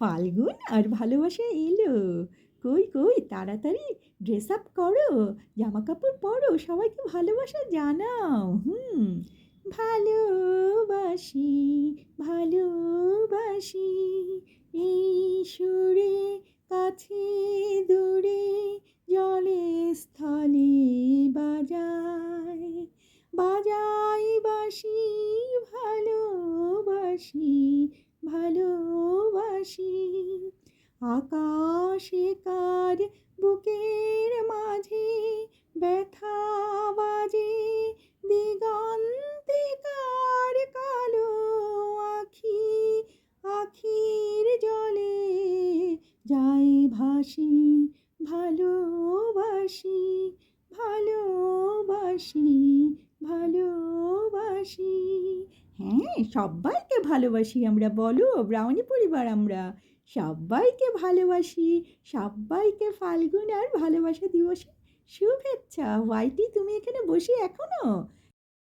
ফাল্গুন আর ভালোবাসা এলো। কই কই তাড়াতাড়ি ড্রেস আপ করো, জামা কাপড় পরো, সবাইকে ভালোবাসা জানাও। ভালোবাসি, ভালোবাসি, এই সুরে কাছে দূরে জলে স্থলে বাজায়, বাজাই বাঁশি, ভালোবাসি, ভালোবাসি। আকাশে কার বুকের মাঝে ব্যথা বাজে, দিগন্তে কার কালো আখি, আখির জলে যায় ভাসি, ভালোবাসি, ভালোবাসি, ভালোবাসি। হ্যাঁ, সব্বাইকে ভালোবাসি আমরা, বলো ব্রাউনি পরিবার আমরা। সব্বাইকে ভালোবাসি, সব্বাইকে ফাল্গুন আর ভালোবাসা দিবসে শুভেচ্ছা। হোয়াইটি, তুমি এখানে বসে এখনো?